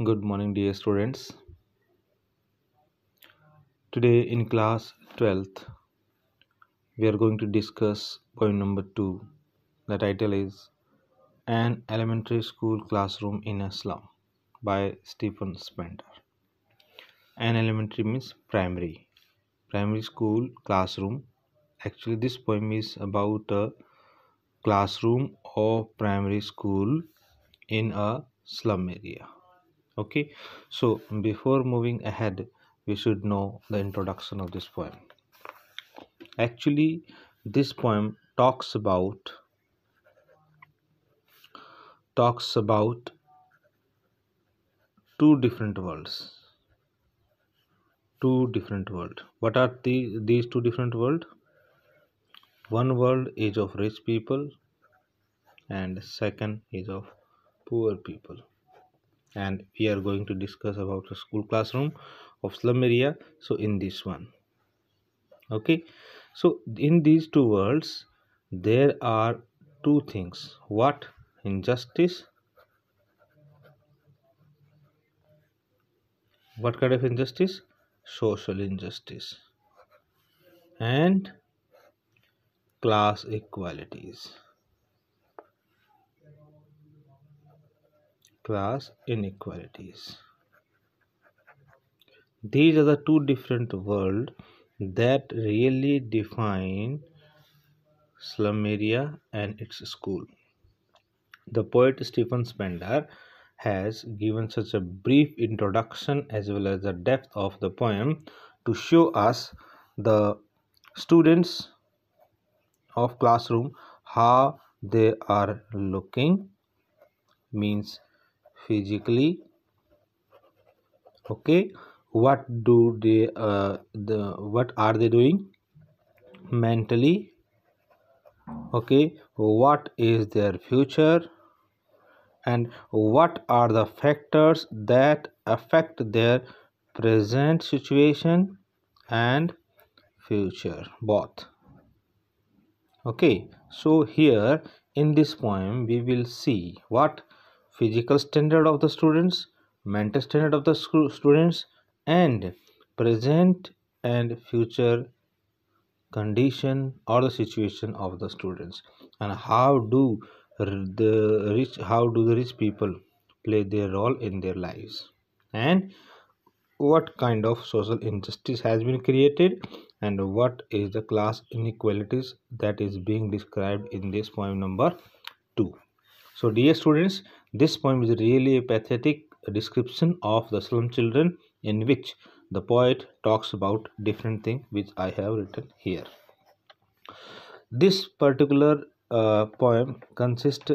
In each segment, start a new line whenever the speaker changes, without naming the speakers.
Good morning, dear students. Today in class 12th, we are going to discuss point number 2. The title is An Elementary School Classroom in a Slum by Stephen Spender. An elementary means primary. Primary school classroom. Actually, this poem is about a classroom of primary school in a slum area. Okay, so before moving ahead, we should know the introduction of this poem. Actually, this poem talks about two different worlds. Two different world. What are these two different world? One world is of rich people, and second is of poor people. And we are going to discuss about the school classroom of slum area. So in this one, okay. So in these two worlds, there are two things. What? Injustice. What kind of injustice? Social injustice and class equalities, class inequalities. These are the two different worlds that really define slum area and its school. The poet Stephen Spender has given such a brief introduction as well as the depth of the poem to show us the students of classroom how they are looking, means physically, okay. What do they what are they doing mentally, okay. What is their future, and what are the factors that affect their present situation and future both, okay. So here in this poem we will see what physical standard of the students, mental standard of the students, and present and future condition or the situation of the students, and how do the rich people play their role in their lives, and what kind of social injustice has been created, and what is the class inequalities that is being described in this poem number 2. So dear students, this poem is really a pathetic description of the slum children, in which the poet talks about different things which I have written here. This particular poem consists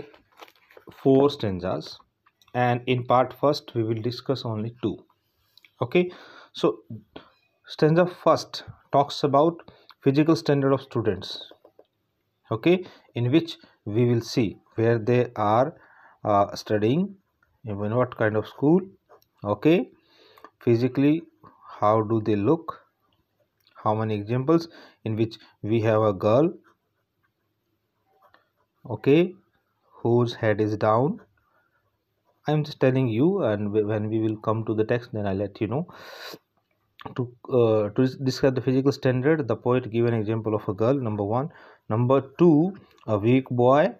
4 stanzas, and in part first we will discuss only 2, okay. So stanza first talks about physical standard of students, okay, in which we will see where they are studying, in what kind of school, okay. Physically, how do they look, how many examples, in which we have a girl, okay, whose head is down. I'm just telling you, and when we will come to the text, then I'll let you know. To describe the physical standard, the poet give an example of a girl, number 1. Number 2, a weak boy,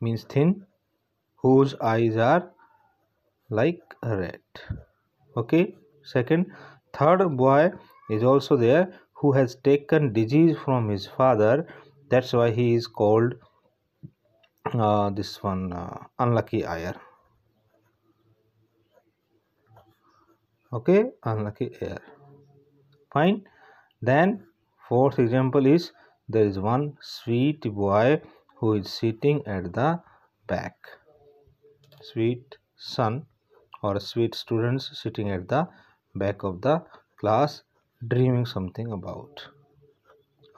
means thin, whose eyes are like red, okay. Second, third boy is also there, who has taken disease from his father, that's why he is called this one unlucky air, okay, unlucky air, fine. Then fourth example is, there is one sweet boy who is sitting at the back, sweet son or sweet students sitting at the back of the class, dreaming something about,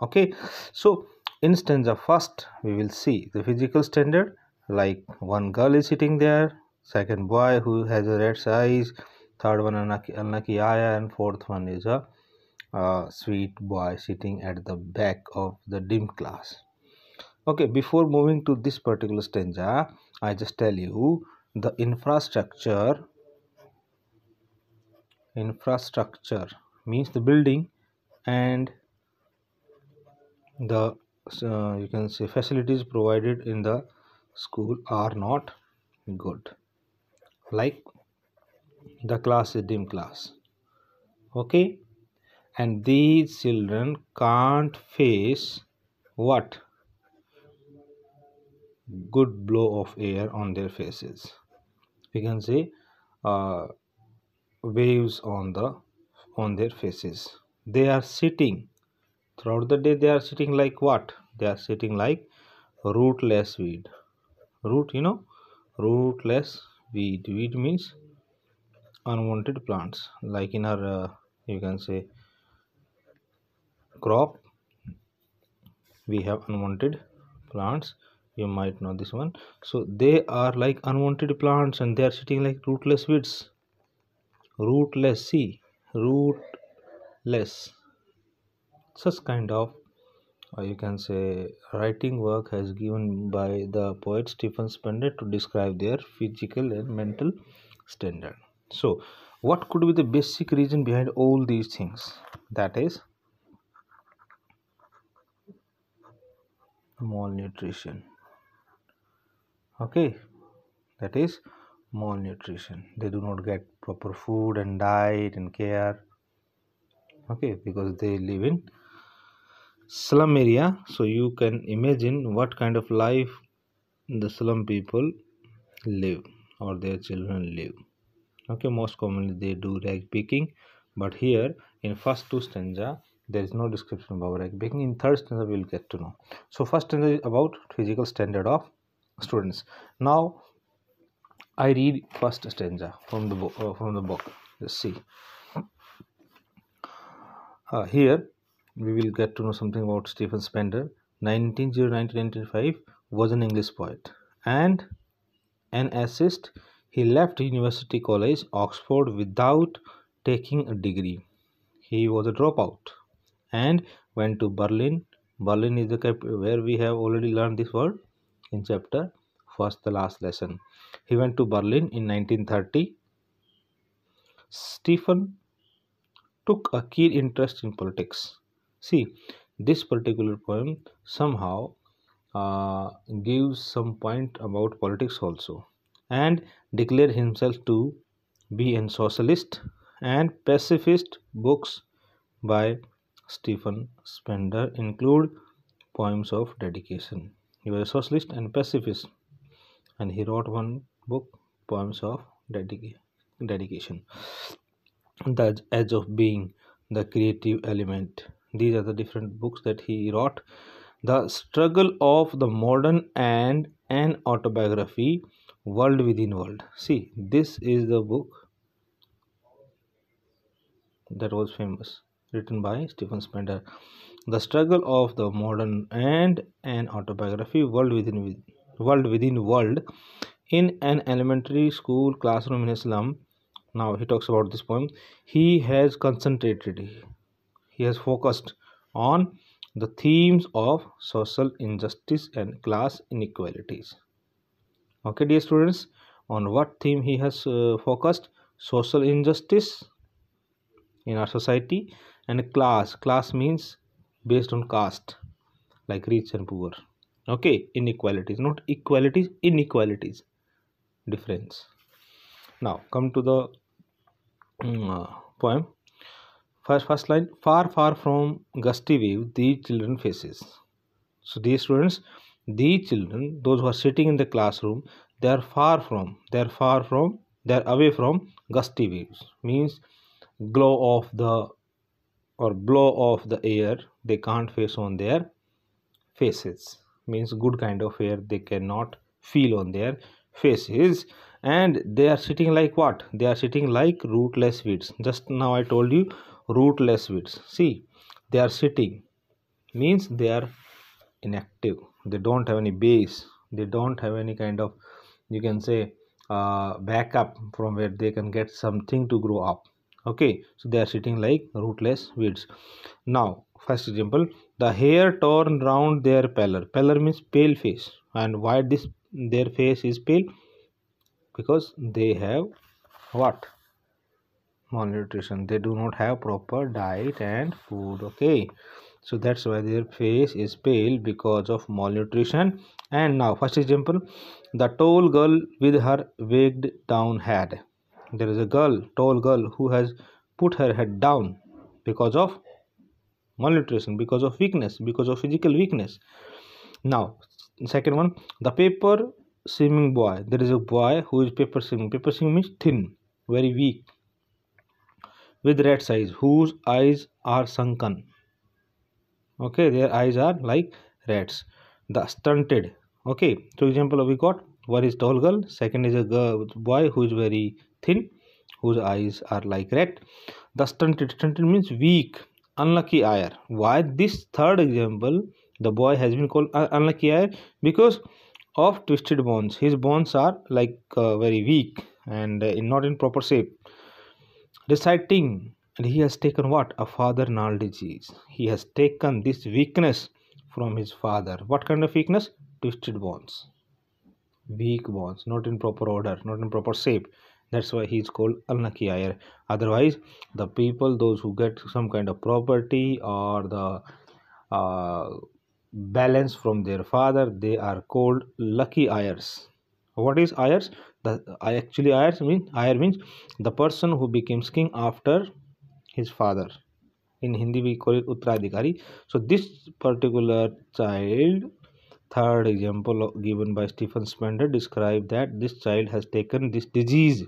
okay. So in stanza first we will see the physical standard, like one girl is sitting there, second boy who has a red eyes, third one unlucky eye, and fourth one is a sweet boy sitting at the back of the dim class, okay. Before moving to this particular stanza, I just tell you the infrastructure means the building and the you can say facilities provided in the school are not good, like the class is dim class. Okay, and these children can't face what? Good blow of air on their faces, we can say uh, waves on their faces. They are sitting throughout the day, they are sitting like what? They are sitting like rootless weed. Root, rootless weed means unwanted plants, like in our you can say crop we have unwanted plants, you might know this one. So they are like unwanted plants and they are sitting like rootless weeds. Rootless, see, rootless. Such kind of you can say writing work has given by the poet Stephen Spender to describe their physical and mental standard. So what could be the basic reason behind all these things? That is malnutrition. Okay, that is malnutrition. They do not get proper food and diet and care. Okay, because they live in slum area, so you can imagine what kind of life the slum people live or their children live. Okay, most commonly they do rag picking, but here in first two stanza there is no description about rag picking. In third stanza we will get to know. So first stanza is about physical standard of students. Now I read first stanza from the book. Let's see. Here we will get to know something about Stephen Spender. 1905 was an English poet and an essayist. He left University College, Oxford, without taking a degree. He was a dropout and went to Berlin. Berlin is the capital where we have already learned this word in chapter first, the last lesson. He went to Berlin in 1930. Stephen took a keen interest in politics. See, this particular poem somehow gives some point about politics also, and declared himself to be a socialist and pacifist. Books by Stephen Spender include poems of dedication. He was a socialist and pacifist, and he wrote one book, poems of dedication. The edge of being, the creative element. These are the different books that he wrote. The struggle of the modern and an autobiography, world within world. See, this is the book that was famous, written by Stephen Spender. The struggle of the modern and an autobiography, world within world, in an elementary school classroom in a slum. Now he talks about this poem. He has concentrated, he has focused on the themes of social injustice and class inequalities. Okay, dear students, on what theme he has focused? Social injustice in our society and class. Class means based on caste, like rich and poor. Okay, inequalities, not equalities, inequalities, difference. Now come to the poem. First line, far far from gusty wave these children faces. So these students, these children, those who are sitting in the classroom, they are away from gusty waves, means glow of the or blow of the air they can't face on their faces, means good kind of air they cannot feel on their faces. And they are sitting like what? They are sitting like rootless weeds. Just now I told you, rootless weeds. See, they are sitting means they are inactive, they don't have any base, they don't have any kind of, you can say, backup from where they can get something to grow up. Okay, so they are sitting like rootless weeds. Now first example, the hair torn round their pallor. Pallor means pale face, and why this their face is pale? because they have what? Malnutrition. They do not have proper diet and food. Okay, so that's why their face is pale because of malnutrition. And now first example, the tall girl with her weighed down head. There is a girl, tall girl, who has put her head down because of malnutrition, because of weakness, because of physical weakness. Now second one, the paper swimming boy. There is a boy who is paper swimming. Paper swimming means thin, very weak, with red eyes, whose eyes are sunken. Okay, their eyes are like rats. The stunted. Okay, so example we got, one is tall girl, second is a girl, boy who is very thin, whose eyes are like rat. The stunted means weak, unlucky eye. Why this third example the boy has been called unlucky eye? Because of twisted bones. His bones are like very weak and not in proper shape. Reciting, and he has taken what? A father gnarled disease. He has taken this weakness from his father. What kind of weakness? Twisted bones, weak bones, not in proper order, not in proper shape. That's why he is called unlucky ayar. Otherwise, the people, those who get some kind of property or the uh, balance from their father, they are called lucky ayars. What is ayars? The actually ayar means the person who becomes king after his father. In Hindi we call it Uttradhikari. So this particular child, third example given by Stephen Spender, described that this child has taken this disease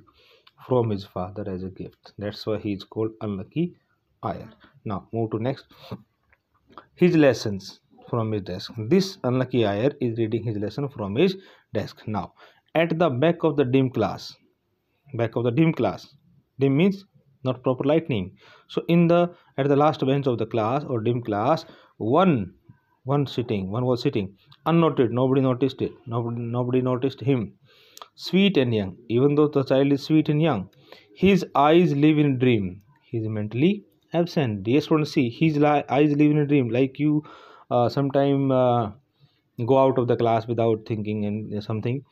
from his father as a gift. That's why he is called unlucky ayar. Now move to next. His lessons from his desk. This unlucky ayar is reading his lesson from his desk. Now at the back of the dim class, back of the dim class, dim means not proper lighting. So in the at the last bench of the class or dim class, one was sitting unnoted. Nobody noticed it. Nobody noticed him. Sweet and young. Even though the child is sweet and young, his eyes live in a dream. He is mentally absent. Yes, want to see his eyes live in a dream. Like you, sometime go out of the class without thinking and something,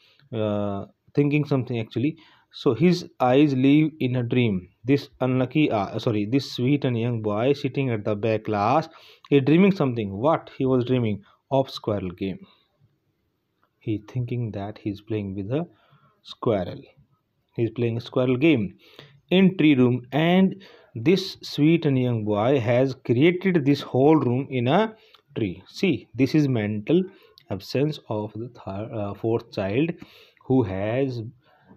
thinking something actually. So his eyes live in a dream. This this sweet and young boy sitting at the back class is dreaming something. What he was dreaming? Of squirrel game. He thinking that he's playing with a squirrel. He's playing a squirrel game in tree room, and this sweet and young boy has created this whole room in a tree. See, this is mental absence of the fourth child who has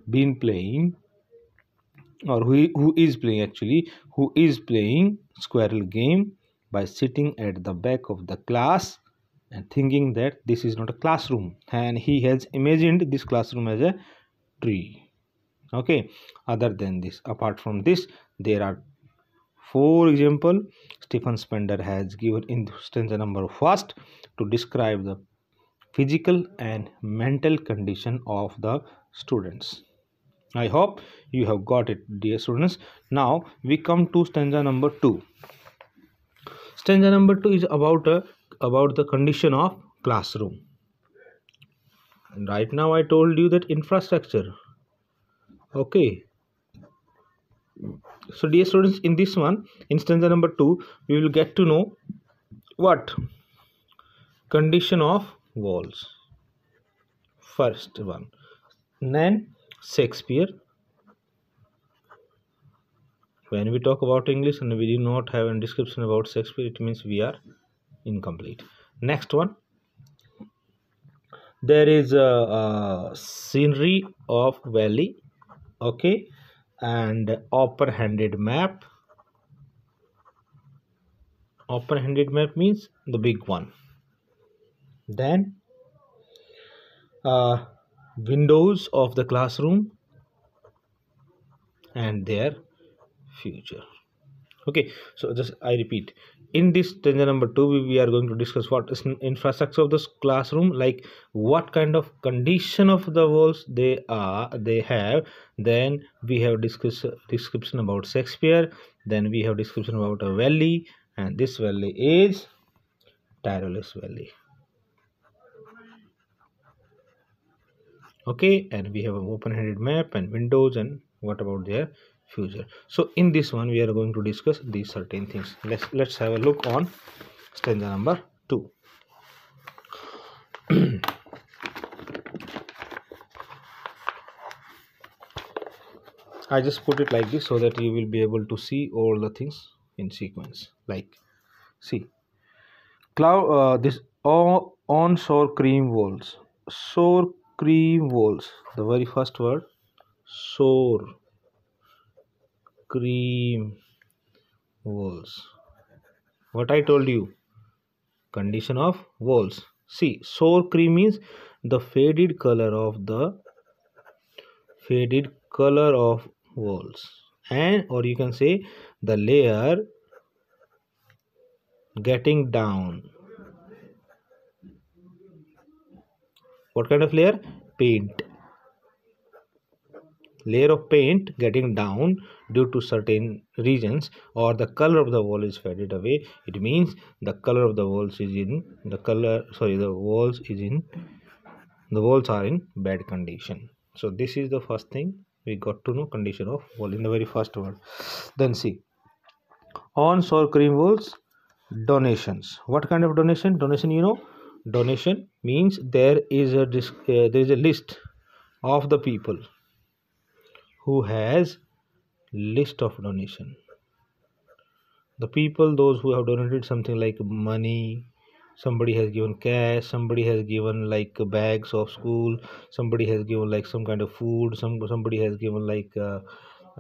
been playing, or who is playing actually, who is playing squirrel game by sitting at the back of the class and thinking that this is not a classroom, and he has imagined this classroom as a tree. Okay, other than this, apart from this, there are four example Stephen Spender has given in stanza number first to describe the physical and mental condition of the students. I hope you have got it, dear students. Now we come to stanza number 2. Stanza number 2 is about the condition of classroom. And right now I told you that infrastructure. Okay, so dear students, in this one, in stanza number 2, we will get to know what condition of walls. First one, then Shakespeare. When we talk about English and we do not have a description about Shakespeare, it means we are incomplete. Next one, there is a scenery of valley. Okay, and open-handed map. Open-handed map means the big one. Then windows of the classroom and their future. Okay, so just I repeat, in this stanza number 2 we are going to discuss what is infrastructure of this classroom, like what kind of condition of the walls they have. Then we have discussed description about Shakespeare. Then we have description about a valley, and this valley is Tyrolese Valley. Okay, and we have an open-handed map and windows, and what about their future. So in this one we are going to discuss these certain things. Let's have a look on stanza number 2. I just put it like this so that you will be able to see all the things in sequence. Like, see, cloud. This onshore cream walls. Shore cream walls. The very first word. Shore cream walls. What I told you. Condition of walls. See, shore cream means the faded color of walls, and or you can say the layer getting down. What kind of layer? Paint. Layer of paint getting down due to certain regions, or the color of the wall is faded away. It means the color of the walls is in the color. Sorry, the walls are in bad condition. So this is the first thing we got to know, condition of wall in the very first word. Then see, on sour cream walls, donations. What kind of donation? Donation, donation means there is a list of the people who has list of donation. The people, those who have donated something like money, somebody has given cash, somebody has given like bags of school, somebody has given like some kind of food, somebody has given like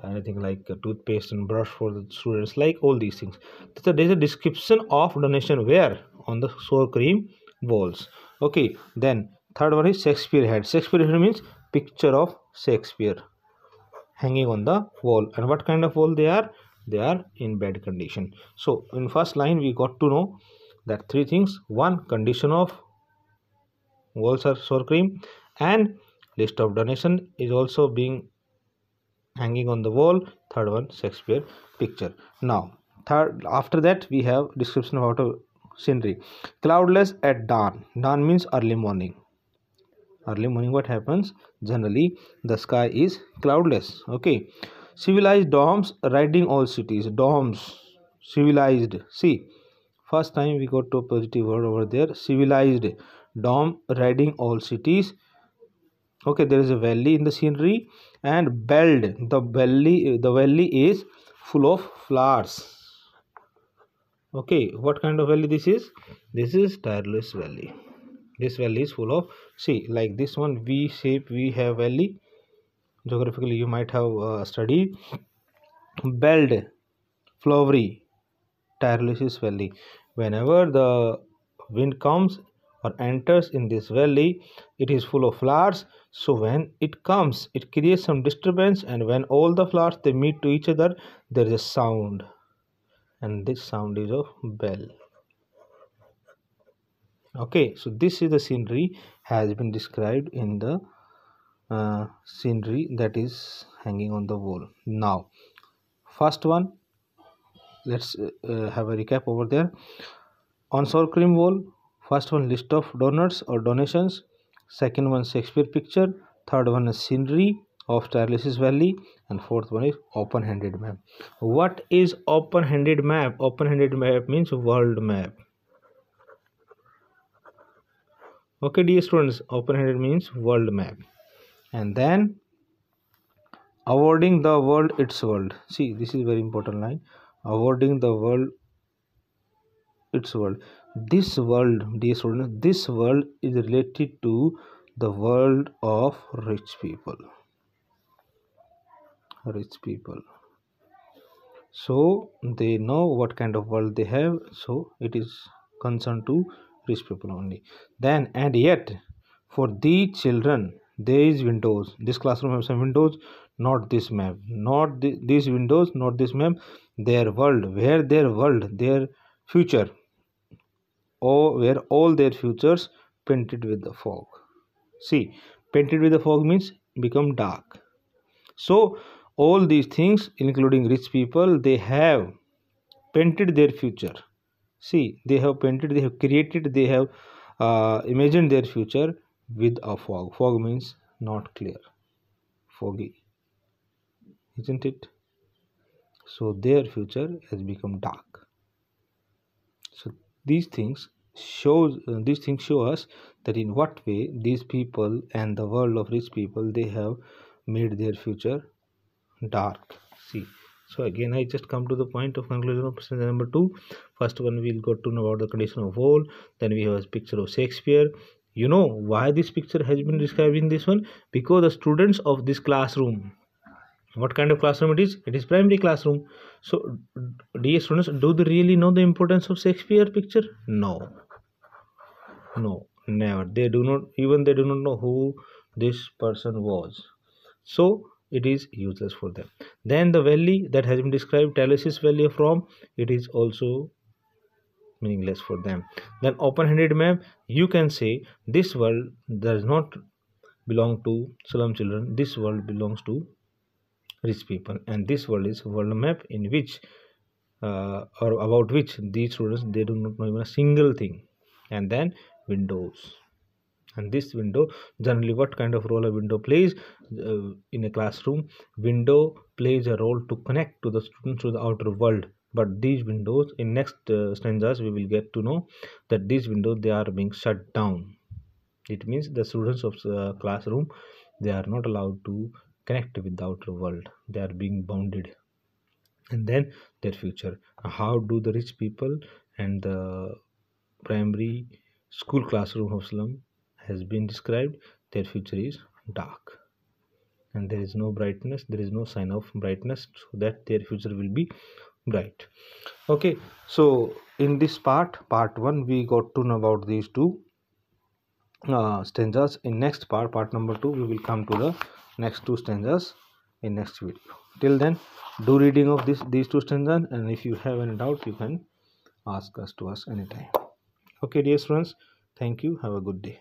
anything like toothpaste and brush for the students, like all these things. So there's a description of donation where on the sour cream walls. Okay, then third one is Shakespeare head. Shakespeare head means picture of Shakespeare hanging on the wall. And what kind of wall they are? They are in bad condition. So in first line we got to know that three things. One, condition of walls are sour cream, and list of donation is also being hanging on the wall. Third one, Shakespeare picture. Now third, after that we have description about a scenery. Cloudless at dawn. Dawn means early morning. Early morning, what happens? Generally the sky is cloudless. Okay, civilized domes riding all cities. Domes, civilized. See, first time we got to a positive word over there. Civilized dome riding all cities. Okay, there is a valley in the scenery, and belled. The valley is full of flowers. Okay, what kind of valley this is? This is tireless valley. This valley is full of, see, like this one V shape we have valley. Geographically you might have studied. Belled, flowery, tireless valley. Whenever the wind comes or enters in this valley, it is full of flowers. So when it comes, it creates some disturbance, and when all the flowers they meet to each other, there is a sound, and this sound is of bell. Okay, so this is the scenery has been described in the scenery that is hanging on the wall. Now first one, let's have a recap over there. On sour cream wall, first one, list of donors or donations. Second one, Shakespeare picture. Third one is scenery of Tireless Valley, and fourth one is open-handed map. What is open-handed map? Open-handed map means world map. Okay, dear students, open-handed means world map. And then awarding the world its world. See, this is very important line. Awarding the world its world. This world, dear students, this world is related to the world of rich people. Rich people. So they know what kind of world they have. So it is concerned to rich people only. Then and yet, for these children, there is windows. This classroom has some windows, not this map, not these windows, not this map. Their world, where their world, their future, or where all their futures painted with the fog. See, painted with the fog means become dark. So all these things, including rich people, they have painted their future. See, they have painted, they have created, they have imagined their future with a fog. Fog means not clear, foggy, isn't it? So their future has become dark. So these things show us that in what way these people and the world of rich people, they have made their future dark. See, so again I just come to the point of conclusion of sentence number 2. First one, we'll go to know about the condition of whole. Then we have a picture of Shakespeare. You know why this picture has been described in this one? Because the students of this classroom, what kind of classroom it is? It is primary classroom. So dear students, do they really know the importance of Shakespeare picture? No, never. They do not, even they do not know who this person was. So it is useless for them. Then the valley that has been described, Talus's valley of Rome, it is also meaningless for them. Then open-handed map, you can say this world does not belong to slum children. This world belongs to rich people, and this world is world map in which or about which these students, they do not know even a single thing. And then windows, and this window, generally what kind of role a window plays in a classroom? Window plays a role to connect to the students to the outer world. But these windows, in next stanzas we will get to know that these windows, they are being shut down. It means the students of the classroom, they are not allowed to connect with the outer world. They are being bounded. And then their future, how do the rich people and the primary school classroom of slum has been described? Their future is dark, and there is no brightness, there is no sign of brightness, so that their future will be bright. Okay, so in this part 1, we got to know about these two stanzas. In next part number 2, we will come to the next two stanzas in next video. Till then, do reading of these two stanzas, and if you have any doubt, you can ask us anytime. Okay, dear friends, thank you. Have a good day.